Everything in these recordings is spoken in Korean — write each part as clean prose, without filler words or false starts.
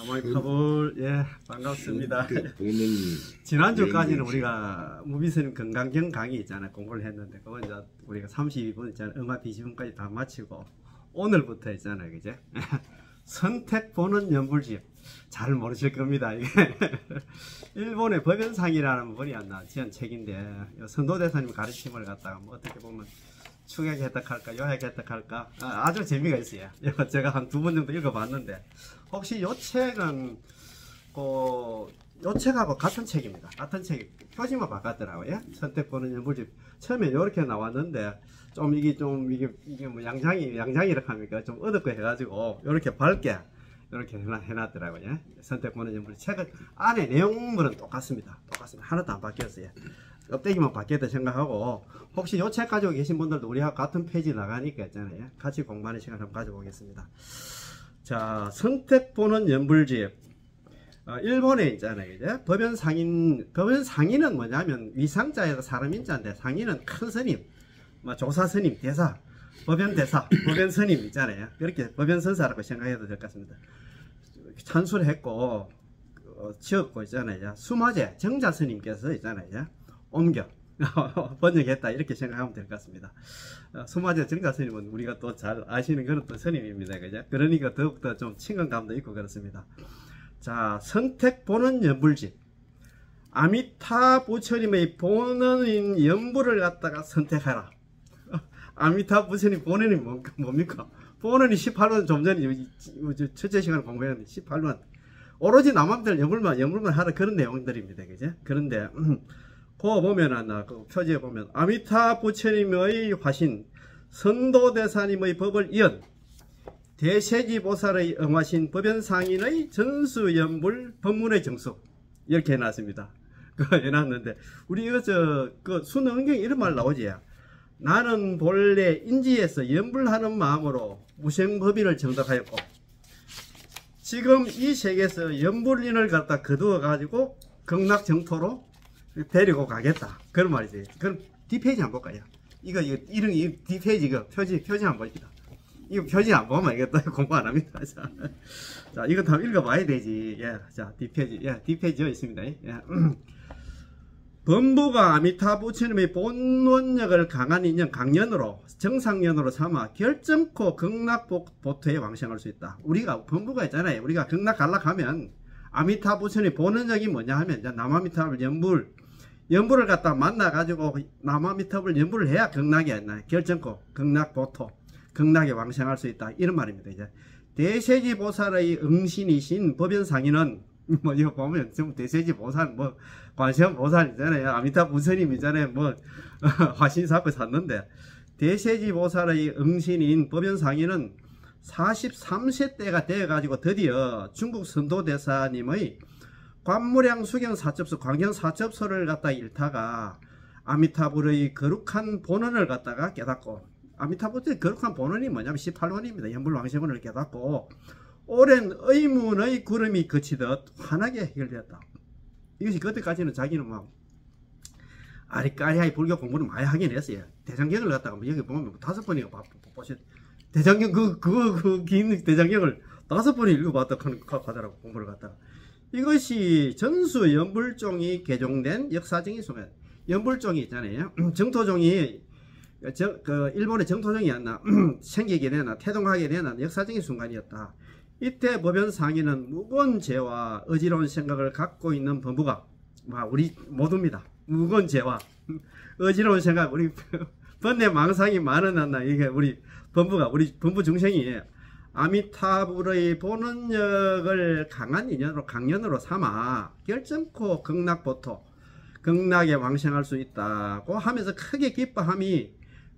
남아이타볼 예 반갑습니다. 지난주까지는 우리가 무비스님 건강경 강의 있잖아요. 공부를 했는데 그거 이제 우리가 32분 있잖아요. 음악 뒤집음까지 다 마치고 오늘부터 있잖아요. 그제? 선택 보는 연불집 잘 모르실 겁니다. 이게 일본의 법연상이라는 분이 지은 책인데 선도대사님 가르침을 갖다가 뭐 어떻게 보면 축약 혜택할까 요약 혜택할까 아주 재미가 있어요. 제가 한 2번 정도 읽어봤는데 혹시 요 책은 요 책하고 같은 책입니다. 같은 책 표지만 바꿨더라고요. 선택 보는 연불집 처음에 이렇게 나왔는데 이게 뭐 양장이라고 합니까? 좀 어둡고 해가지고 이렇게 밝게 이렇게 해놨더라고요. 선택 보는 연불집 책은 안에 내용물은 똑같습니다. 하나도 안 바뀌었어요. 껍데기만 바뀌었다 생각하고 혹시 요 책 가지고 계신 분들도 우리하고 같은 페이지 나가니까 있잖아요. 같이 공부하는 시간 한번 가져보겠습니다. 자, 선택 보는 연불집. 일본에 있잖아요. 이제 법연 상인은 뭐냐면 위상자에서 사람 인자인데 상인은 큰 스님, 조사 스님, 대사, 법연 대사, 법연 스님 있잖아요. 그렇게 법연 선사라고 생각해도 될 것 같습니다. 찬수를 했고 지었고 있잖아요. 수마제 정자 스님께서 있잖아요. 옮겨 번역했다 이렇게 생각하면 될 것 같습니다. 수마제 정자 스님은 우리가 또 잘 아시는 그런 또 스님입니다. 그죠? 그러니까 더욱더 좀 친근감도 있고 그렇습니다. 자, 선택 보는 연불집. 아미타 부처님의 본원인 연불을 갖다가 선택하라. 아미타 부처님 본원이 뭡니까? 본원이 18원 좀 전에 첫째 시간에 공부했는데 18원. 오로지 남한들 연불만 하라 그런 내용들입니다. 그죠? 그런데 그거 보면 그 표지에 보면 아미타 부처님의 화신 선도대사님의 법을 이은 대세지보살의 응화신 법연상인의 전수연불 법문의 정수 이렇게 해놨습니다. 그거 해놨는데 우리 그 순응경 이런 말 나오지. 나는 본래 인지에서 연불하는 마음으로 무생법인을 정덕하였고 지금 이 세계에서 연불인을 갖다 거두어 가지고 극락정토로 데리고 가겠다 그런 말이지. 그럼 뒷페이지 한번 볼까요? 이거 뒷페이지 표지 한번 봅시다. 이거 표지 안 보면 이거 또 공부 안 합니다. 자, 이거 다 읽어봐야 되지. 예, 자, 뒷페이지에 있습니다. 예. 범부가 아미타 부처님의 본원력을 강한 인연 강연으로 정상연으로 삼아 결정코 극락보토에 왕생할 수 있다. 우리가 범부가 있잖아요. 우리가 극락 갈락하면 아미타 부처님 본원력이 뭐냐 하면 이제 남아미타불 연불을 갖다 만나가지고 남아미타불 연불을 해야 극락이 아니나 결정코 극락보토 극락에 왕생할 수 있다 이런 말입니다. 이제 대세지보살의 응신이신 법연상인은 뭐 이거 보면 전부 대세지보살 관세음보살 있잖아요. 아미타 부처님 있잖아요. 화신사고 샀는데 대세지보살의 응신인 법연상인은 43세 때가 되어가지고 드디어 중국 선도대사님의 관무량 수경 사첩소 광경 사첩소를 갖다 읽다가 아미타불의 거룩한 본원을 갖다가 깨닫고 아미타불의 거룩한 본원이 뭐냐면 18원입니다. 연불왕생원을 깨닫고 오랜 의문의 구름이 그치듯 환하게 해결되었다. 이것이 그때까지는 자기는 아리까리하게 불교 공부를 많이 하긴 했어요. 대장경을 갖다가 여기 보면 5번이가 보셨 대장경 긴 대장경을 5번이 읽어봤다 하더라고 공부를 갖다가. 이것이 전수 연불종이 개종된 역사적인 순간. 연불종이 있잖아요. 정토종이 일본의 정토종이 생기게 되나 태동하게 되나 역사적인 순간이었다. 이때 법연상인은 무거운 죄와 어지러운 생각을 갖고 있는 범부가 우리 모두입니다. 무거운 죄와 어지러운 생각 우리 번뇌 망상이 많은 이게 우리 범부가 우리 범부 중생이 아미타불의 본원력을 강한 인연으로 강연으로 삼아 결정코 극락보토 극락에 왕생할 수 있다고 하면서 크게 기뻐함이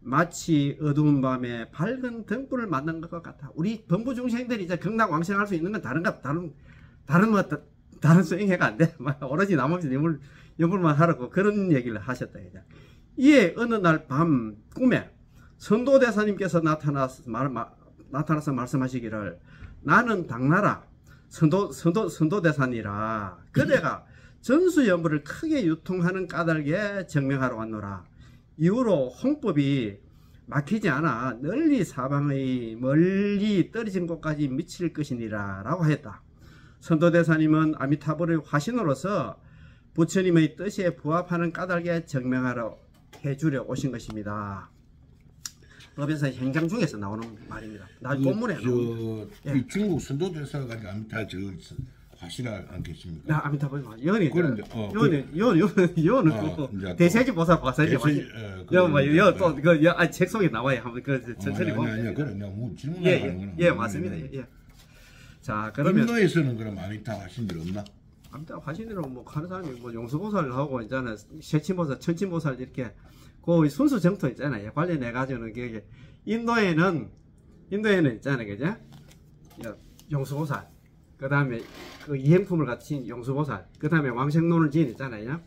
마치 어두운 밤에 밝은 등불을 만난 것 같아. 우리 범부 중생들이 이제 극락 왕생할 수 있는 건 다른 수행해가 안 돼. 오로지 나머지 연불만 하라고 그런 얘기를 하셨다. 이에 어느 날 밤 꿈에 선도대사님께서 나타나서 말씀하시기를 나는 당나라 선도대사니라. 그대가 전수연불을 크게 유통하는 까닭에 증명하러 왔노라. 이후로 홍법이 막히지 않아 널리 사방의 멀리 떨어진 곳까지 미칠 것이니라 라고 했다. 선도대사님은 아미타불의 화신으로서 부처님의 뜻에 부합하는 까닭에 증명하러 해주려 오신 것입니다. 법에서 행장 중에서 나오는 말입니다. 나 본문에 나오는. 이 중국 선도대사가 아미타 저 화신을 안 계십니까? 아미타불 연이 그런데 연은 대세지 보살 과사지 연뭐연또그 책 속에 나와요. 한번 그 천천히 보면. 아니야 그래 내가 뭐 질문하는 거는. 예 맞습니다. 예. 자 그러면 인도에서는 그럼 아미타 화신들 없나? 아미타 화신으로 뭐 하는 사람이 뭐 용수보살을 하고 있잖아요. 세친보살, 천친보살 이렇게 그 순수 정토 있잖아요. 관련해 가지고는 그게 인도에는 있잖아요, 그죠? 용수보살. 그 다음에 그 이행품을 갖춘 용수보살, 그 다음에 왕생론을 지은 있잖아요.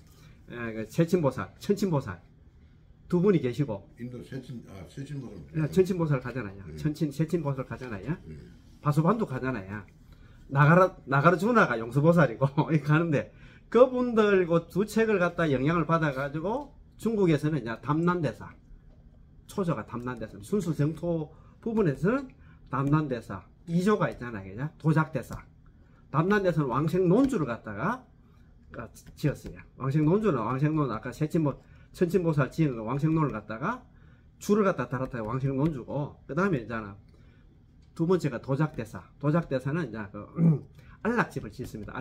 그 세친보살, 천친보살 두 분이 계시고. 인도 세친보살. 천친보살 가잖아요. 세친보살 가잖아요. 바수반도 가잖아요. 나가르주나가 용수보살이고 가는데 그분들 그 두 책을 갖다 영향을 받아가지고 중국에서는 이제 담난대사, 초조가 담난대사, 순수 정토 부분에서는 담난대사 2조가 있잖아요, 그죠? 도작대사. 담난대사는 왕생논주를 갖다가 지었어요. 왕생논주는 왕생논 아까 천친보살 지은 왕생논을 갖다가 줄을 갖다 달았다가 왕생논주고 그 다음에 있잖아 두 번째가 도작대사. 도작대사는 이제 그 안락집을 짓습니다.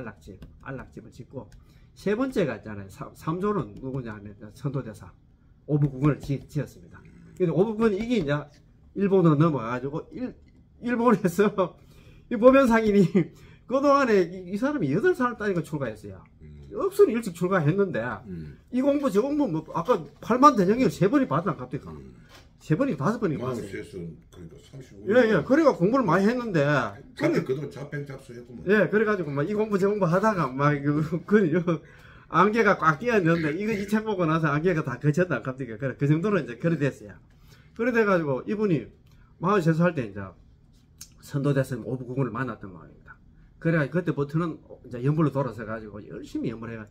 안락집을 짓고 세 번째가 있잖아요. 3조는 누구냐 하면 선도대사 오부국을 지었습니다. 근데 오부국은 이게 이제 일본으로 넘어가가지고 일본에서 이 보면상인이 그동안에 이 사람이 8살 따니까 출가했어요. 억수로 일찍 출가했는데 이 공부 저 공부 뭐 아까 8만 대장경을 3번이 받았나 갑자기 3번이 5번이 받았어요. 그러니까 35년. 예. 그래가 공부를 많이 했는데. 근데 그도 잡행잡수했구만. 예, 그래가지고 막 이 공부 저 공부 하다가 막 안개가 꽉 끼었는데 이 책 보고 나서 안개가 다 거쳤다 갑자기 그 정도로 이제 그래 됐어요. 그래 돼가지고 이분이 43살 때 이제 선도대사님 오부국을 만났던 말입니다. 그래 그때부터는 이제 연불로 돌아서 가지고 열심히 연불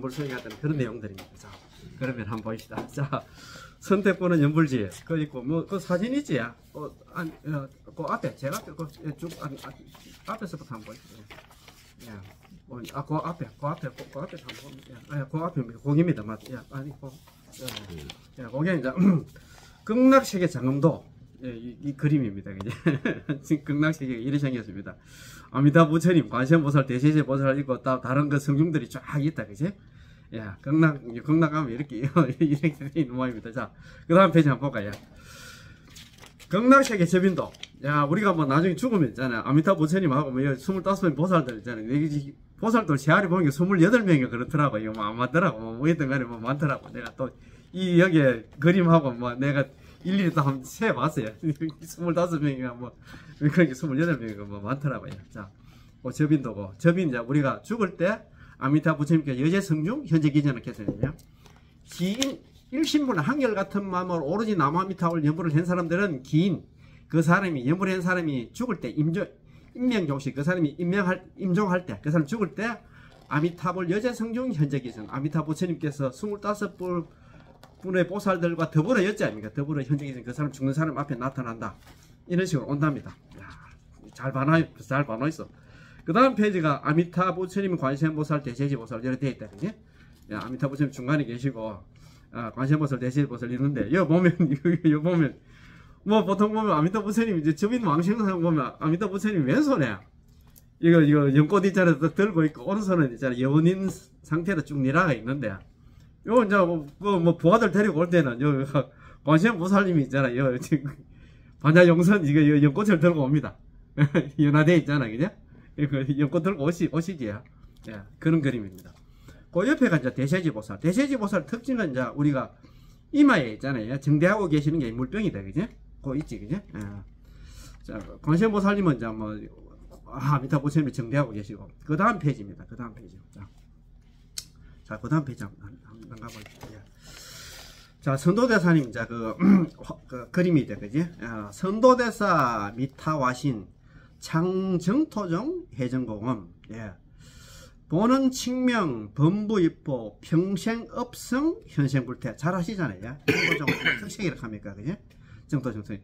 수행했던 그런 내용들입니다. 자, 그러면 한번 보시다. 자, 선택권은 연불지. 그 있고 그 사진 있지? 그 앞에 제가 쭉 앞에서부터 한번 보시죠. 예. 그 앞에 한번 보면. 그 앞에 거기입니다. 거기 이제 극락세계 장엄도 이 그림입니다. 그죠? 극락세계가 이렇게 생겼습니다. 아미타 부처님, 관세음보살, 대세제 보살 있고 다른 그 성중들이 쫙 있다, 그지? 예, 극락 가면 이렇게 있는 모양입니다. 자, 그 다음 페이지 한번 볼까요? 극락세계 접인도. 야, 우리가 뭐 나중에 죽으면 있잖아요. 아미타 부처님하고 뭐 25명 보살들 있잖아요. 보살들 세알이 보니까 28명이 그렇더라고. 이거 뭐 안 맞더라고. 뭐 있던 간에 뭐 많더라고. 내가 또 여기에 그림하고 뭐 내가 일일이 또 한번 세봤어요. 25명인가 뭐, 그러니까 28명인가 뭐 많더라고요. 자, 그 접인도고. 접인 이제 우리가 죽을 때 아미타 부처님께 여제 성중 현재 기전을 했거든요. 기인 일신분 한결같은 마음으로 오로지 남아미타불 연불을 한 사람들은 기인 그 사람이 연불을 한 사람이 죽을 때 임명종식 그 사람이 임종할 때 그 사람 죽을 때 아미타불 여제 성중 현재 기전 아미타 부처님께서 25분의 보살들과 더불어 였지 아닙니까? 더불어 현재 기전 그 사람 죽는 사람 앞에 나타난다. 이런 식으로 온답니다. 야, 잘 봐놔 있어. 그 다음 페이지가 아미타 부처님, 관세음보살, 대세지보살 이렇게 되어 있다. 그지? 아미타 부처님 중간에 계시고 관세음보살, 대세지보살 있는데 여기 보면 뭐 보통 보면 아미타 부처님 이제 접인 왕생상 보면 아미타 부처님 왼손에 이거 연꽃 있잖아요. 들고 있고 오른손은 있잖아요. 여운인 상태로 쭉 니라가 있는데 요 이제 뭐 부하들 데리고 올 때는 요 관세음보살님이 있잖아요. 요 지금 반야용선 이거 연꽃을 들고 옵니다. 연화돼 있잖아, 그죠? 연꽃 들고 오시지요. 예, 그런 그림입니다. 그 옆에가 이제 대세지보살. 대세지보살 특징은 이제 우리가 이마에 있잖아요. 정대하고 계시는 게 물병이다, 그죠? 그거 있지, 그죠? 예. 자, 관세음보살님은 이제 뭐, 아미타 부처님이 정대하고 계시고. 그 다음 페이지입니다. 그 다음 페이지. 자, 그 다음 페이지 한번 가보시죠. 예. 자, 선도대사님, 이제 그 그림이다, 그지? 선도대사 미타와신 창정토종 해정공음. 예. 보는 칙명 범부입보 평생업성 현생불태 잘 하시잖아요. 정토종 특색이라고 합니까, 그지? 정토정토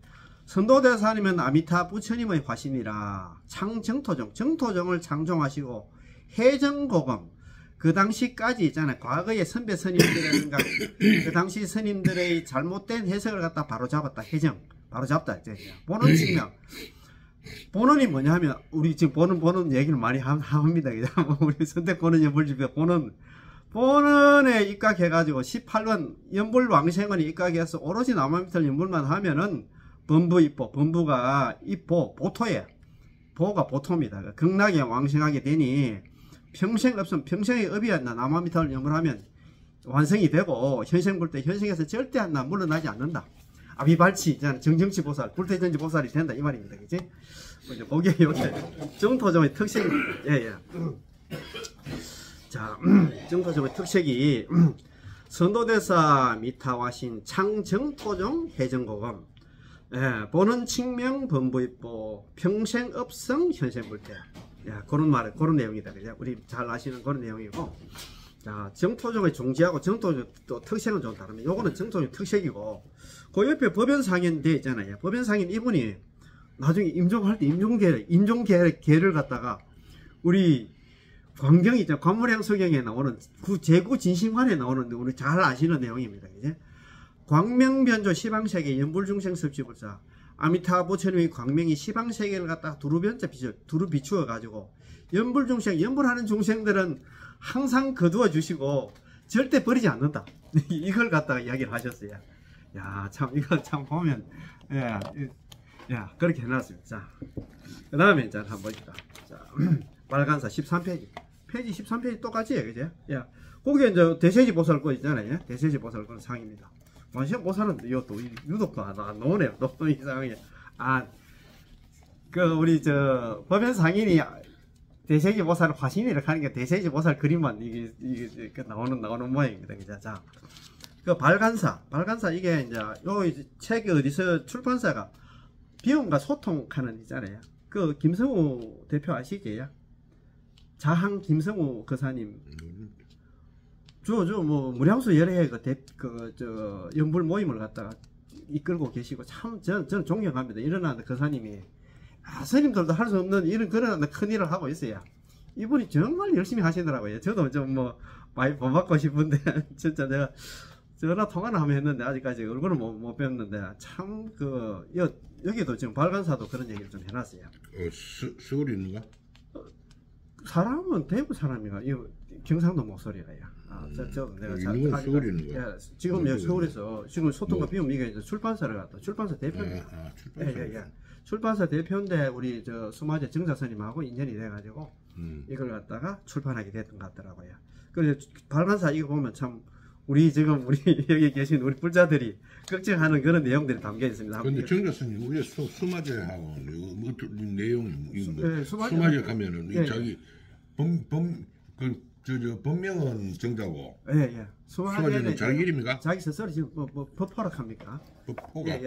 선도대사님은 아미타 부처님의 화신이라 창정토종, 정토종을 창종하시고 해정고금, 그 당시까지 있잖아요. 과거의 선배 스님들이라든가 그 당시 스님들의 잘못된 해석을 갖다 바로잡았다. 해정, 바로잡다. 보는 측면. 본원이 뭐냐 하면, 우리 지금 보는 얘기를 많이 합니다. 우리 선택보는 연불집에 본원에 입각해가지고 18번 연불왕생원이 입각해서 오로지 남아미탈 연불만 하면은 범부입보, 범부가 입보, 보토예요. 보가 보토입니다. 극락에 왕생하게 되니 평생 없으면 평생의 업이 안 나. 남아미탈 연불하면 완성이 되고 현생 볼 때 현생에서 절대 안 나. 물러나지 않는다. 아비발치, 정정치 보살, 불태전지 보살이 된다. 이 말입니다. 그치? 거기에 요새 정토종의 특색이, 자, 정토종의 특색이 선도대사 미타화신 창정토종 해정고금, 보는 칭명 범부입보 평생업성 현생불태. 그런 말, 그런 내용이다. 그죠? 우리 잘 아시는 그런 내용이고. 자, 정토종의 종지하고 정토종 또 특색은 좀 다릅니다. 요거는 정토종 특색이고, 그 옆에 법연상인 돼 있잖아요. 법연상인 이분이 나중에 임종할 때 임종계를 갖다가 우리 광경 있잖아요. 관물행서경에 나오는 제구진심관에 나오는데 우리 잘 아시는 내용입니다. 이제 광명변조 시방세계 연불중생 섭지불사 아미타 부처님의 광명이 시방세계를 갖다가 두루 비추어 가지고 연불중생, 연불하는 중생들은 항상 거두어 주시고 절대 버리지 않는다. 이걸 갖다가 이야기를 하셨어요. 야, 참 이거 참 보면 그렇게 해놨습니다. 자, 그 다음에 이제 한번 보시다. 자, 발간사 13페이지. 페이지 13페이지 똑같이 해, 그죠? 야, 거기에 이제 대세지 보살 거 있잖아요. 대세지 보살 거 상입니다. 원시형 보살은 이것도 유독 안 나오네요. 너무 이상하게. 우리 법연 상인이 대세지 보살 화신이라고 하는 게 대세지 보살 그림만 이게 나오는 모양입니다. 그죠? 자, 그 발간사 이게 이제 요 책이 어디서 출판사가 비움과 소통하는 있잖아요. 그 김성우 대표 아시죠? 자항 김성우 거사님. 뭐 무량수 여러 해 연불 모임을 갖다가 이끌고 계시고 참 저는 존경합니다. 일어나는 거사님이 스님들도 할 수 없는 이런 그런 큰 일을 하고 있어요. 이분이 정말 열심히 하시더라고요. 저도 좀 뭐 많이 본받고 싶은데 진짜 내가 전화 통화를 한번 했는데 아직까지 얼굴은 못 뵀는데 참 여기도 지금 발간사도 그런 얘기를 좀 해놨어요. 서울에 있는가? 사람은 대구 사람이가 이거 경상도 목소리가요. 저도 내가 있는 건 서울에 있는 거야. 지금 여기 서울에서 지금 소통과 비움 이게 이제 출판사를 갔다. 출판사 대표입니다. 출판사 대표인데 우리 수마제 정자스님하고 인연이 돼가지고 이걸 갖다가 출판하게 됐던 것 같더라고요. 그래서 발간사 이거 보면 참 우리 여기 계신 우리 불자들이 걱정하는 그런 내용들이 담겨 있습니다. 근데 정자스님 우리 수마제하고 내용이 수마제 가면은 자기 본명은 정자고. 수마제는 자기 이름인가? 자기 스스로 지금 법포락합니까? 법포가.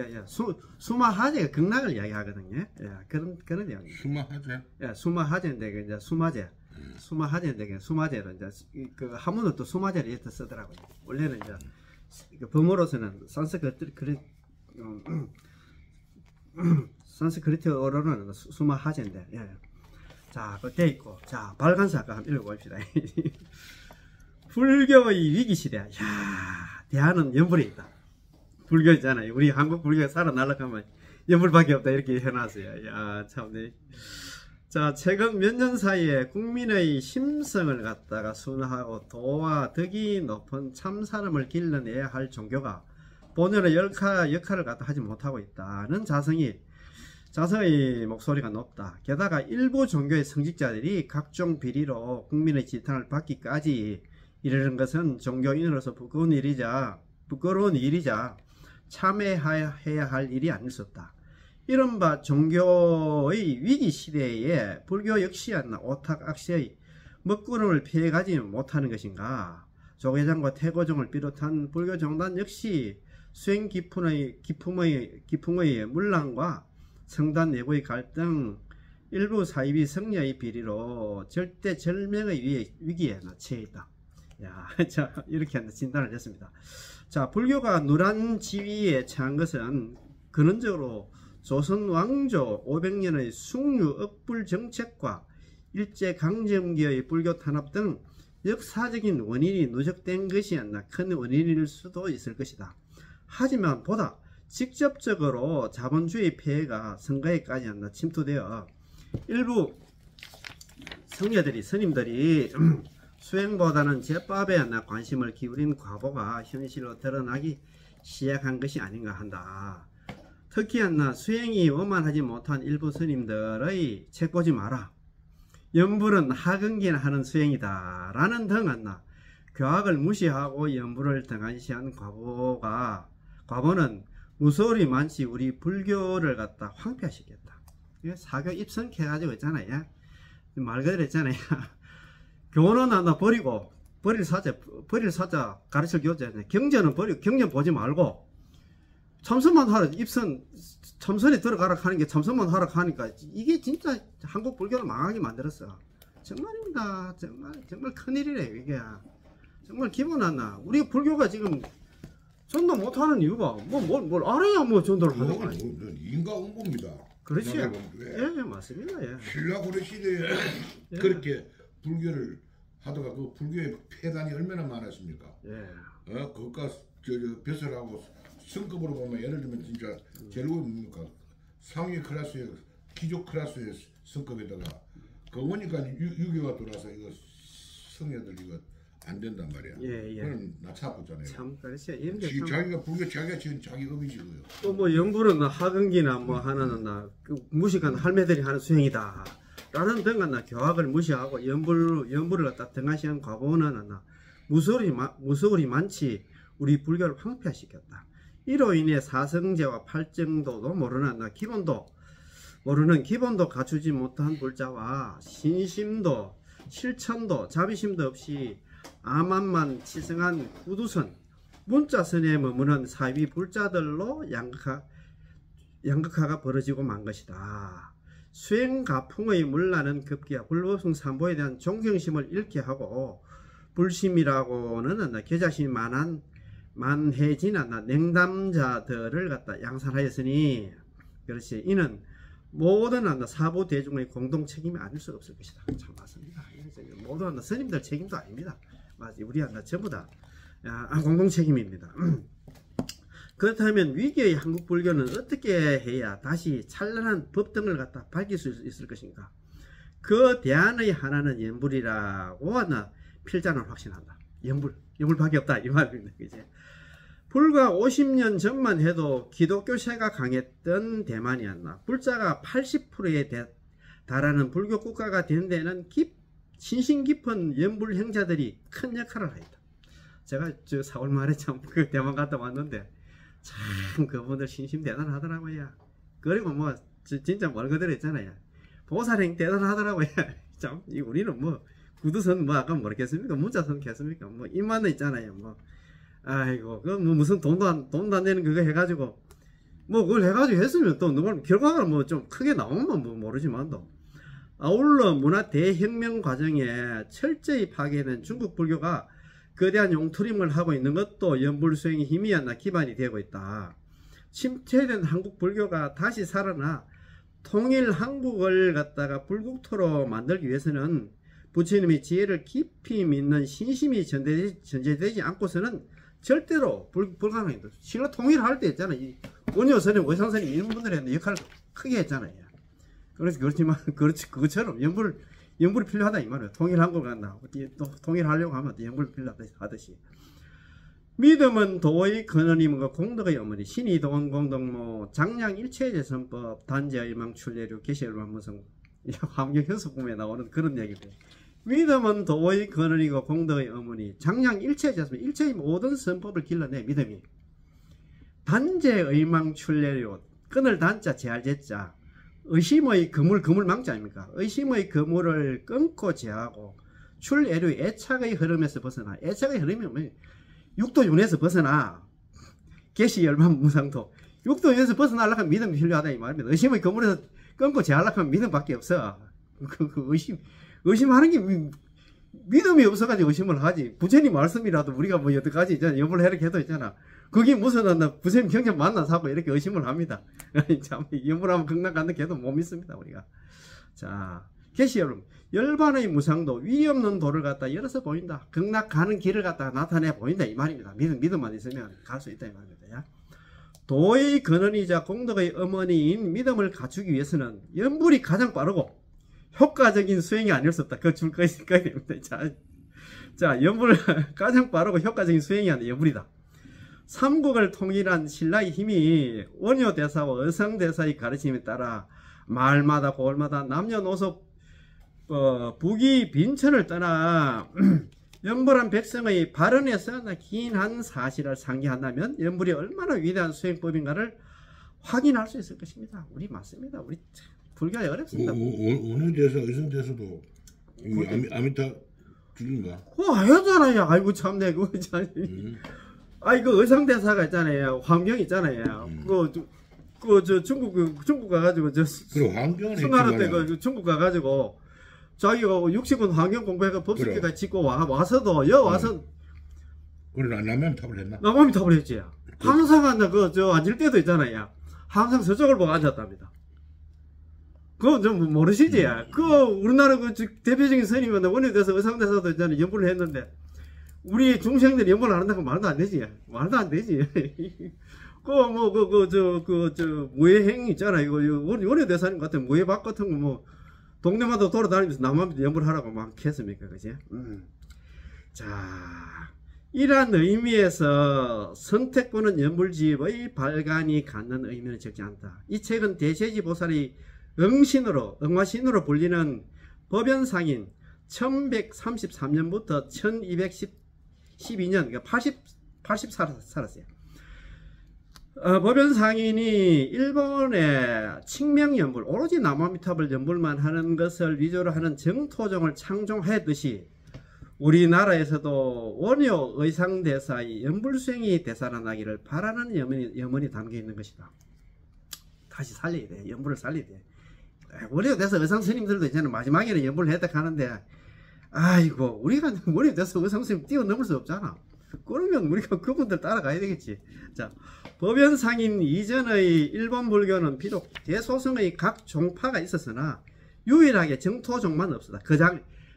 수마하제가 극락을 이야기하거든요. 그런 내용입니다. 수마하제? 수마하제인데 이제 수마제. 수마하제인데 수마제로 이제 그 한문은 또 수마제를 이렇게 쓰더라고요. 원래는 이제 범어로서는 산스크리트어로는 수마하제인데. 자, 그 돼 있고. 자, 발간사 아까 한번 읽어봅시다. 불교의 위기시대. 야, 대안은 연불에 있다. 불교 있잖아요. 우리 한국 불교에 살아날락하면 연불밖에 없다. 이렇게 해놨어요. 야, 참네. 자, 최근 몇 년 사이에 국민의 심성을 갖다가 순화하고 도와 덕이 높은 참사람을 길러내야 할 종교가 본연의 역할을 갖다 하지 못하고 있다는 자성의 목소리가 높다. 게다가 일부 종교의 성직자들이 각종 비리로 국민의 지탄을 받기까지 이르는 것은 종교인으로서 부끄러운 일이자 참회해야 할 일이 아닐 수 없다. 이른바 종교의 위기 시대에 불교 역시나 오탁악시의 먹구름을 피해가지 못하는 것인가? 조계장과 태고종을 비롯한 불교 종단 역시 수행 기품의 문란과 성단 내부의 갈등, 일부 사이비 성녀의 비리로 절대절명의 위기에 처해 있다. 야, 자, 이렇게 진단을 했습니다. 자, 불교가 누란 지위에 처한 것은 근원적으로 조선 왕조 500년의 숭유 억불 정책과 일제강점기의 불교 탄압 등 역사적인 원인이 누적된 것이 않나 큰 원인일 수도 있을 것이다. 하지만 보다 직접적으로 자본주의 폐해가 선거에까지 않나 침투되어 일부 성녀들이 스님들이 수행보다는 제법에 않나 관심을 기울인 과보가 현실로 드러나기 시작한 것이 아닌가 한다. 특히 않나 수행이 원만하지 못한 일부 스님들의 책 보지 마라, 염불은 하근기나 하는 수행이다 라는 등 않나 교학을 무시하고 염불을 등한시한 과보는 무서울이 많지 우리 불교를 갖다 황폐화시켰다. 사교 입성해가지고 있잖아요. 말 그대로 했잖아요. 교는 하나 버리고 버릴 사자 가르칠 교자. 경전은 버리고 경전 보지 말고 참선만 하라. 입선 참선에 들어가라 하는 게 참선만 하라 하니까 이게 진짜 한국 불교를 망하게 만들었어. 정말입니다. 정말 큰일이래요 이게. 정말 기분 안 나. 우리 불교가 지금 전도 못하는 이유가 뭘 알아야 뭐 전도를 하는 거야. 인과응보입니다. 그렇지. 예, 맞습니다. 예. 신라 고려 시대에 예. 그렇게 불교를 하다가 그 불교의 폐단이 얼마나 많았습니까? 예. 그것과 벼슬하고 성급으로 보면 예를 들면 진짜 제일 뭡니까? 상위 클래스의 귀족 클래스의 성급에다가 그 오니까 유교가 들어와서 이거 성녀들 이거 안 된단 말이야. 예. 그건 나차붙잖아요. 참 그렇지. 이런 게 자기가 불교 자기가 지은 자기 업이지고요. 또 뭐 영불은 하근기나 뭐 하나는 무식한 할매들이 하는 수행이다 라는 등은 교학을 무시하고 염불을 갖다 등한시한 과보는 무서울이 많지 우리 불교를 황폐화시켰다. 이로 인해 사성제와 팔정도도 모르는 기본도 갖추지 못한 불자와 신심도 실천도 자비심도 없이 암암만 치성한 구두선 문자선에 머무는 사위 불자들로 양극화가 벌어지고 만 것이다. 수행가풍의 문란은 급기야 불법성 삼보에 대한 존경심을 잃게 하고 불심이라고는 계자심이 만해진 냉담자들을 갖다 양산하였으니 그렇지. 이는 모든 사부 대중의 공동 책임이 아닐 수 없을 것이다. 참 맞습니다. 모든 스님들 책임도 아닙니다. 맞지. 우리 전부 다 공동 책임입니다. 그렇다면 위기의 한국 불교는 어떻게 해야 다시 찬란한 법 등을 갖다 밝힐 수 있을 것인가? 그 대안의 하나는 염불이라고 필자는 확신한다. 염불밖에 없다 이 말입니다. 그제? 불과 50년 전만 해도 기독교세가 강했던 대만이었나 불자가 80%에 달하는 불교 국가가 된 데는 신신 깊은 염불 행자들이 큰 역할을 하였다. 제가 4월 말에 참 그 대만 갔다 왔는데 참 그분들 신심 대단하더라고요. 그리고 뭐 진짜 말 그대로 했잖아요. 보살행 대단하더라고요. 참 우리는 뭐 구두선 뭐 아까 모르겠습니까? 문자선 겠습니까? 뭐 입만은 있잖아요. 뭐 아이고 그 뭐 무슨 돈도 안 내는 그거 해가지고 뭐 그걸 해가지고 했으면 또 누가 결과가 뭐 좀 크게 나오면 뭐 모르지만도 아울러 문화 대혁명 과정에 철저히 파괴된 중국 불교가 거대한 용투림을 하고 있는 것도 염불수행의 힘이 기반이 되고 있다. 침체된 한국 불교가 다시 살아나 통일 한국을 갖다가 불국토로 만들기 위해서는 부처님의 지혜를 깊이 믿는 신심이 전제되지 않고서는 절대로 불가능합니다. 신라 통일할 때 있잖아요. 원효선임, 의상선임 이런 분들이 했는데 역할을 크게 했잖아요. 그렇지만 그것처럼 염불이 필요하다 이 말이에요. 통일 한국을 간다. 또 통일하려고 하면 또 염불이 필요하듯이. 믿음은 도의 근원임과 공덕의 어머니 신이 도원 공덕모 장량 일체재선법 단지의망 출례류 계시열만무성 환경현수품에 나오는 그런 얘기들. 믿음은 도의 근원이고 공덕의 어머니 장량 일체재선법 일체의 모든 선법을 길러내 믿음이 단제의망 출례류 끊을 단자 제할제자 의심의 그물망자 아닙니까? 의심의 그물을 끊고 제하고 출애류 애착의 흐름에서 벗어나 애착의 흐름이 뭐 육도윤에서 벗어나 계시열만 무상도 육도윤에서 벗어나려고 하면 믿음이 필요하다 이 말입니다. 의심의 그물에서 끊고 제하려고 하면 믿음밖에 없어. 의심하는 게 믿음이 없어가지고 의심을 하지. 부처님 말씀이라도 우리가 뭐 여태까지 있잖아. 여부를 이렇게 해도 있잖아. 그게 무슨 부처님 경전 만나서 하고 이렇게 의심을 합니다. 참, 여부라면 극락간다 걔도 못 믿습니다, 우리가. 자, 계시 여러분. 열반의 무상도 위 없는 도를 갖다 열어서 보인다. 극락 가는 길을 갖다 나타내 보인다. 이 말입니다. 믿음만 있으면 갈 수 있다. 이 말입니다. 도의 근원이자 공덕의 어머니인 믿음을 갖추기 위해서는 연불이 가장 빠르고 효과적인 수행이 아닐 수 없다. 그 줄 거야 됩니다. 자, 연불 가장 빠르고 효과적인 수행이 아니라 연불이다. 삼국을 통일한 신라의 힘이 원효대사와 의성대사의 가르침에 따라 마을마다 고을마다 남녀노소 북이 빈천을 떠나 연불한 백성의 발언에서 긴한 사실을 상기한다면 연불이 얼마나 위대한 수행법인가를 확인할 수 있을 것입니다. 우리 맞습니다. 우리 불교가 어렵습니다. 원효대사, 의성대사도 아미타 줄인가? 알잖아요. 아이고 참내 그거 참. 아이 그 의성대사가 있잖아요. 환경 있잖아요. 저 중국 가가지고 그래 환경은 승하로 때 그 중국 가가지고 자기가 60원 환경 공부해가 법석기가 그래. 짓고 와서도 와서 그래 남남탑을 했나? 남남탑을 했지. 항상 앉을 때도 있잖아요. 항상 서쪽을 보고 앉았답니다. 그거 좀 모르시지? 우리나라 대표적인 스님은 원효대사 의성대사도 있잖아요. 연불을 했는데 우리 중생들이 연불을 안 한다고 말도 안 되지. 말도 안 되지. 무예행 있잖아. 이거 원효대사님 같은 무예박 같은 거 뭐 동네마다 돌아다니면서 남한테 연불하라고 막 했습니까, 그지? 자, 이러한 의미에서 선택권은 연불집의 발간이 갖는 의미는 적지 않다. 이 책은 대세지 보살의 응화신으로 불리는 법연상인 1133년부터 1212년, 그러니까 80 살았어요. 법연상인이 일본의 칙명연불, 오로지 나무아미타불 연불만 하는 것을 위주로 하는 정토종을 창종하였듯이 우리나라에서도 원효 의상대사의 연불수행이 되살아나기를 바라는 염원이 담겨있는 것이다. 다시 살려야 돼. 연불을 살려야 돼. 원효 대사 의상 스님들도 이제는 마지막에는 연불을 혜택하는데 아이고 우리가 원효 대사 의상 스님 뛰어넘을 수 없잖아. 그러면 우리가 그분들 따라가야 되겠지. 자, 법연상인 이전의 일본 불교는 비록 대소승의 각 종파가 있었으나 유일하게 정토종만 없었다.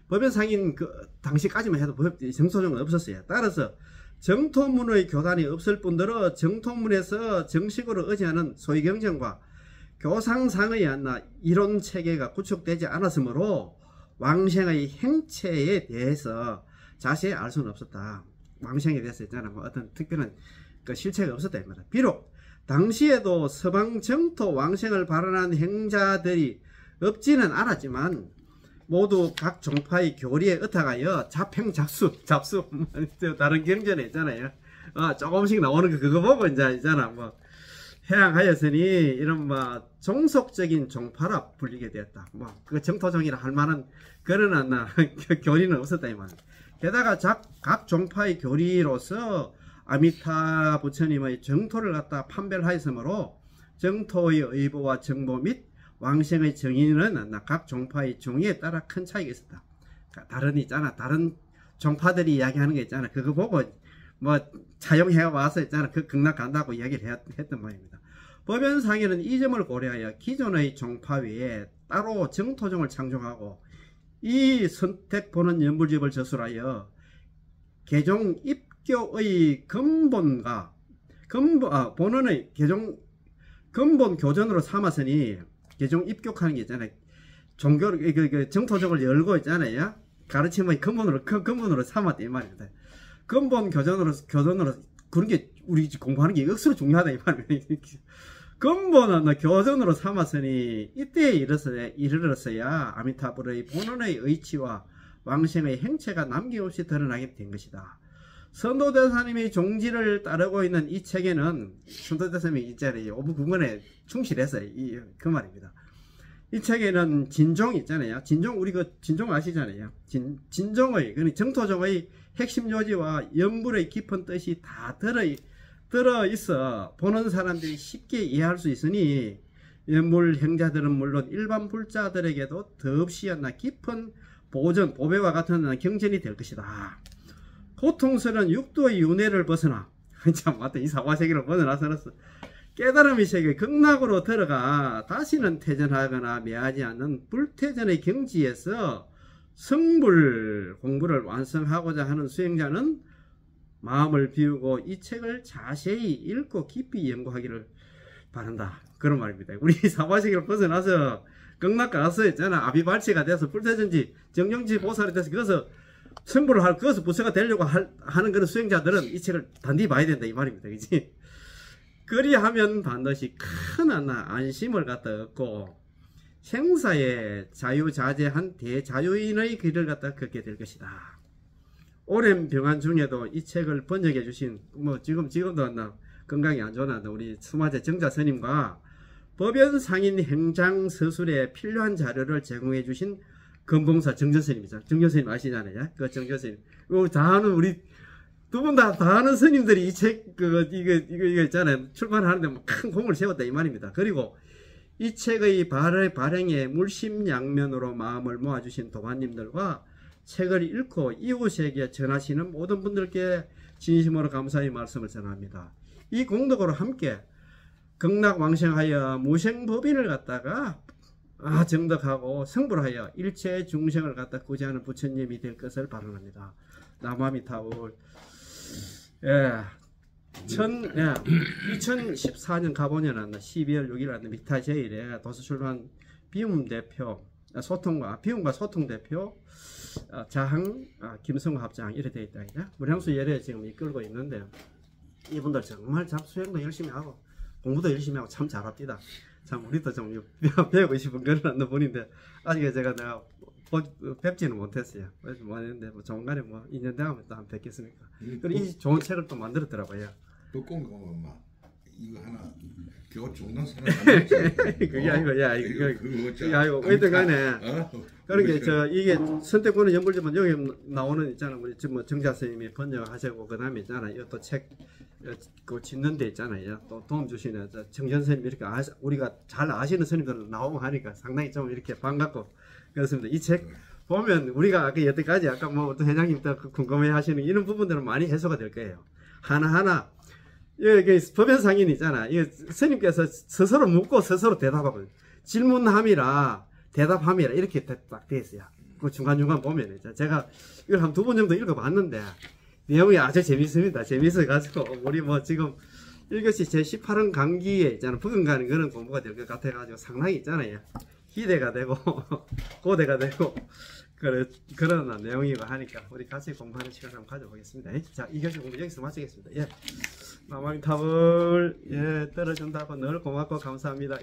법연상인 당시까지만 해도 정토종은 없었어요. 따라서 정토문의 교단이 없을 뿐더러 정토문에서 정식으로 의지하는 소위경전과 교상상의 이론 체계가 구축되지 않았으므로 왕생의 행체에 대해서 자세히 알 수는 없었다. 왕생에 대해서 있잖아. 뭐 어떤 특별한 실체가 없었다 이 말이야. 비록 당시에도 서방 정토 왕생을 발언한 행자들이 없지는 않았지만 모두 각 종파의 교리에 의탁하여 잡수 다른 경전에 있잖아요. 조금씩 나오는 거 그거 보고 이제 있잖아. 뭐 해양하였으니 이런 뭐 종속적인 종파라 불리게 되었다. 뭐 그 정토종이라 할 만한 그런 교리는 없었다 이 말이야. 게다가 각 종파의 교리로서 아미타 부처님의 정토를 갖다 판별하였으므로 정토의 의보와 정보 및 왕생의 정의는 각 종파의 종의에 따라 큰 차이가 있었다. 다른 종파들이 이야기하는 게 있잖아. 그거 보고 뭐 차용해 와서 있잖아. 그 극락 간다고 이야기를 했던 모양입니다. 법연상에는 이 점을 고려하여 기존의 종파 외에 따로 정토종을 창종하고 이 선택보는 연불집을 저술하여 개종 입교의 근본과 본원의 근본 교전으로 삼았으니 개종 입교하는 게 있잖아요. 종교를 정토종을 열고 있잖아요. 가르침의 근본으로 삼았다 이 말입니다. 근본 교전으로 그런 게 우리 공부하는 게 억수로 중요하다 이 말입니다. 근본은 교전으로 삼았으니 이때에 이르렀어야 아미타불의 본원의 의치와 왕생의 행체가 남김없이 드러나게 된 것이다. 선도대사님의 종지를 따르고 있는 이 책에는 선도대사님이 있잖아요. 오부 구문에 충실했어요. 그 말입니다. 이 책에는 진종 있잖아요. 진종 우리 진종 아시잖아요. 진종의 정토종의 핵심 요지와 연불의 깊은 뜻이 다 들어있어 보는 사람들이 쉽게 이해할 수 있으니 연불 행자들은 물론 일반 불자들에게도 더없이 깊은 보전, 보배와 같은 경전이 될 것이다. 고통스러운 육도의 윤회를 벗어나 참 맞다. 이 사과세계를 벗어나서는 깨달음의 세계 극락으로 들어가 다시는 퇴전하거나 매하지 않는 불퇴전의 경지에서 성불 공부를 완성하고자 하는 수행자는 마음을 비우고 이 책을 자세히 읽고 깊이 연구하기를 바란다. 그런 말입니다. 우리 사과세계를 벗어나서 극락 가서 있잖아. 아비발치가 돼서 불퇴전지 정령지 보살이 돼서 거기서 성불을 할, 거기서 부처가 되려고 하는 그런 수행자들은 이 책을 단디 봐야 된다 이 말입니다. 그지? 그리하면 반드시 큰 안심을 갖다 얻고 생사에 자유자재한 대자유인의 길을 갖다 걷게 될 것이다. 오랜 병환 중에도 이 책을 번역해 주신 지금도 건강이 안 좋나 우리 수마제 정자 스님과 법연 상인 행장 서술에 필요한 자료를 제공해 주신 건봉사 정전 스님이죠. 정전 스님 아시잖아요. 그 정전 스님. 이거 다 아는 우리 두 분 다 아는 스님들이 이 책 이거 있잖아요. 출판하는데 뭐 큰 공을 세웠다 이 말입니다. 그리고 이 책의 발행에 물심양면으로 마음을 모아주신 도반님들과 책을 읽고 이웃에게 전하시는 모든 분들께 진심으로 감사의 말씀을 전합니다. 이 공덕으로 함께 극락왕생하여 무생법인을 갖다가 정덕하고 성불하여 일체 중생을 갖다 구제하는 부처님이 될 것을 바랍니다. 나무아미타불. 2014년 가보년은 12월 6일 미타제일에 도서출판 비움대표 비움과 소통 대표 자항 김성호 합장 이래 되어 있다. 무량수 예례 지금 이끌고 있는데 이분들 정말 잡수행도 열심히 하고 공부도 열심히 하고 참 잘합니다. 참 우리도 좀 배우고 싶은 그런 분인데 아직 제가 내가 뵙지는 못했어요. 그래서 뭐 했는데 뭐 조만간에 뭐 2년 되면 또 한 뵙겠습니까? 그리고 이 좋은 책을 또 만들었더라고요. 덕공 엄마 이거 하나 겨우 중간 사람 그게 아니고 그게 아니고 어쨌든간에 그런 게 이게 선택권의 연불지만 여기 나오는 있잖아 우리 뭐 정자 선생님이 번역하시고 그다음에 있잖아 이것도 책 그 짓는 데 있잖아요. 또 도움 주시는 정전 선생님 이렇게 우리가 잘 아시는 선생님들 나오고 하니까 상당히 좀 이렇게 반갑고 그렇습니다. 이 책 보면 우리가 아까 여태까지 아까 뭐 또 회장님 또 궁금해 하시는 이런 부분들은 많이 해소가 될 거예요. 하나하나 여기 법연 상인 있잖아. 이 스님께서 스스로 묻고 스스로 대답하고 질문함이라 대답함이라 이렇게 딱 되어 있어요. 그 중간중간 보면 제가 이걸 한 2번 정도 읽어봤는데 내용이 아주 재밌습니다. 재밌어가지고 우리 뭐 지금 이것이 제 18원 강기에 있잖아. 부근 가는 그런 공부가 될 것 같아가지고 상당히 있잖아요. 기대가 되고 고대가 되고 그런 내용이고 하니까 우리 같이 공부하는 시간 한번 가져보겠습니다. 자, 이 교시 공부 여기서 마치겠습니다. 나무아미타불 떨어준다고 늘 고맙고 감사합니다.